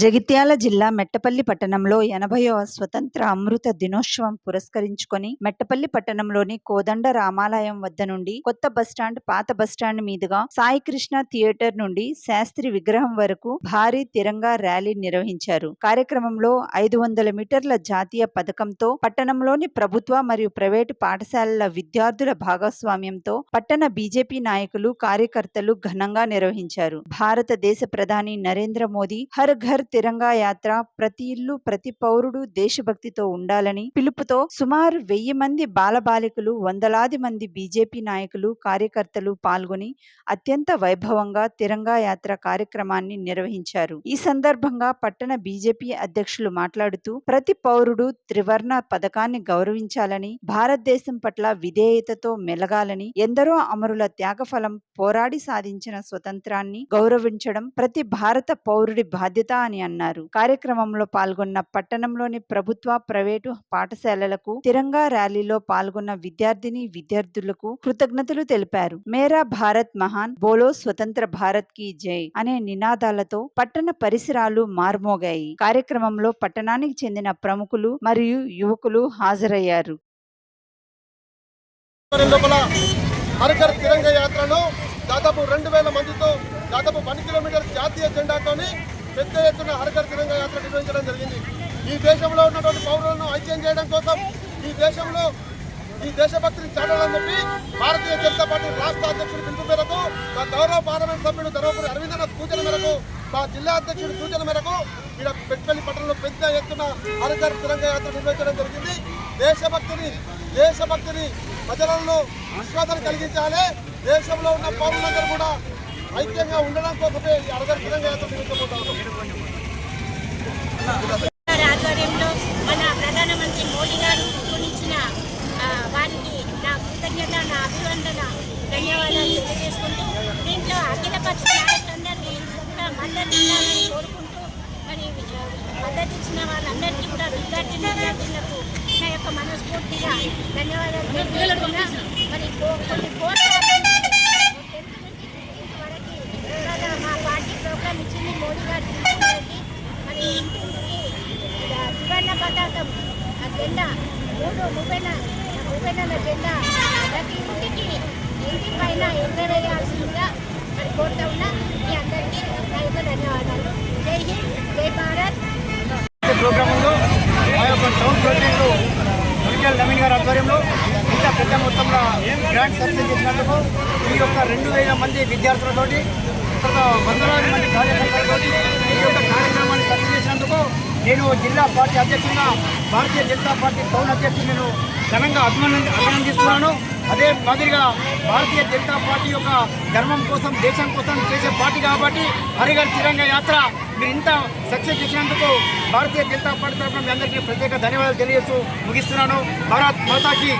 జగిత్యాల జిల్లా మెట్టపల్లి పట్టణంలో 80వ స్వతంత్ర అమృత దినోత్సవం పురస్కరించుకొని మెట్టపల్లి పట్టణంలోని కోదండ రామాలయం వద్ద నుండి కొత్త బస్టాండ్, పాత బస్టాండ్ మీదుగా సాయికృష్ణ థియేటర్ నుండి శాస్త్రి విగ్రహం వరకు భారీ తిరంగా ర్యాలీ నిర్వహించారు. కార్యక్రమంలో 500 మీటర్ల జాతీయ పథకంతో పట్టణంలోని ప్రభుత్వ మరియు ప్రైవేటు పాఠశాలల విద్యార్థుల భాగస్వామ్యంతో పట్టణ బీజేపీ నాయకులు, కార్యకర్తలు ఘనంగా నిర్వహించారు. భారతదేశ ప్రధాని నరేంద్ర మోదీ హర్ ఘర్ తిరంగా యాత్ర, ప్రతి ఇల్లు ప్రతి పౌరుడు దేశభక్తితో ఉండాలని పిలుపుతో సుమారు 1000 మంది బాలబాలికలు, వందలాది మంది బీజేపీ నాయకులు, కార్యకర్తలు పాల్గొని అత్యంత వైభవంగా తిరంగా యాత్ర కార్యక్రమాన్ని నిర్వహించారు. ఈ సందర్భంగా పట్టణ బీజేపీ అధ్యక్షులు మాట్లాడుతూ ప్రతి పౌరుడు త్రివర్ణ పథకాన్ని గౌరవించాలని, భారతదేశం పట్ల విధేయతతో మెలగాలని, ఎందరో అమరుల త్యాగఫలం పోరాడి సాధించిన స్వతంత్రాన్ని గౌరవించడం ప్రతి భారత పౌరుడి బాధ్యత అని అన్నారు. కార్యక్రమంలో పాల్గొన్న పట్టణంలోని ప్రభుత్వ, ప్రైవేటు పాఠశాలలకు, తిరంగా ర్యాలీలో పాల్గొన్న విద్యార్థులకు కృతజ్ఞతలు తెలిపారు. మేరా భారత్ మహాన్, బోలో స్వతంత్ర భారత్ కి జై అనే నినాదాలతో పట్టణ పరిసరాలు మార్మోగాయి. కార్యక్రమంలో పట్టణానికి చెందిన ప్రముఖులు మరియు యువకులు హాజరయ్యారు. దాదాపు 2000 మందితో దాదాపు 1 కిలోమీటర్ జాతీయ జెండాతోని పెద్ద ఎత్తున హర్ఘర్ తిరంగా యాత్ర నిర్వహించడం జరిగింది. ఈ దేశంలో ఉన్నటువంటి పౌరులను ఐక్యం చేయడం కోసం, ఈ దేశభక్తిని చాటాలని చెప్పి భారతీయ జనతా పార్టీ రాష్ట్ర అధ్యక్షుడి పిలుపు మేరకు, మా గౌరవ పార్లమెంట్ సభ్యుడు ధర్మపురి అరవిందనాథ్ సూచన మేరకు, మా జిల్లా అధ్యక్షుడి సూచన మేరకు ఇక్కడ మెట్టపల్లి పట్టణంలో పెద్ద ఎత్తున హర్ఘర్ తిరంగా యాత్ర నిర్వహించడం జరిగింది. దేశభక్తిని ప్రజలలో విశ్వాసాన్ని కలిగించాలి. దేశంలో ఉన్న పౌరులందరూ కూడా ఐక్యంగా ఉండడం కోసమే ఈ హర్ఘర్ తిరంగా యాత్ర నిర్వహించబోతున్నాం. ఆధ్వర్యంలో మన ప్రధానమంత్రి మోడీ గారు గురించిన వారికి నా కృతజ్ఞత, నా అభివందన, ధన్యవాదాలు తెలియజేసుకుంటూ దీంట్లో అఖిలపక్ష నాయకులందరినీ కూడా మద్దతు ఇవ్వాలని కోరుకుంటూ, మరి మద్దతు ఇచ్చిన వాళ్ళందరికీ కూడా విద్యార్థులకు నా యొక్క మనస్ఫూర్తిగా ధన్యవాదాలు తెలియజేస్తున్నా. మరి కొన్ని కోట్ల వరకు మా పార్టీ ప్రోగ్రాం ఇచ్చింది మోడీ గారు తీసుకున్నది. మరి ఇంటికి త్రివర్ణ పతాకం జెండా 3 మువ్వెన్నెల జెండా ప్రతి ఇంటి పైన ఎగరేయాల్సిందిగా మరి కోరుతా ఉన్నా. మీ అందరికీ నా యొక్క ధన్యవాదాలు. జై హింద్, జై భారత్. ప్రోగ్రాంలో మా యొక్క టౌన్ ప్రెసిడెంట్ మునిగల్ నవీన్ గారి ఆధ్వర్యంలో ఇంత పెద్ద మొత్తంలో గ్రాండ్ సక్సెస్ చేసినందుకు ఈ యొక్క 2000 మంది విద్యార్థులతోటి, వందలాది మంది కార్యకర్తలతోటి ఈ యొక్క కార్యక్రమాన్ని సక్సెస్ చేసినందుకు నేను జిల్లా పార్టీ అధ్యక్షుడిగా, భారతీయ జనతా పార్టీ టౌన్ అధ్యక్షుడు నేను ఘనంగా అభినందిస్తున్నాను. అదే మాదిరిగా భారతీయ జనతా పార్టీ యొక్క ధర్మం కోసం, దేశం కోసం చేసే పార్టీ కాబట్టి హర్ఘర్ తిరంగా యాత్ర మీరు ఇంత సక్సెస్ చేసినందుకు భారతీయ జనతా పార్టీ తరఫున మీ అందరికీ ప్రత్యేక ధన్యవాదాలు తెలియజేస్తూ ముగిస్తున్నాను. భారత్ మాతాకి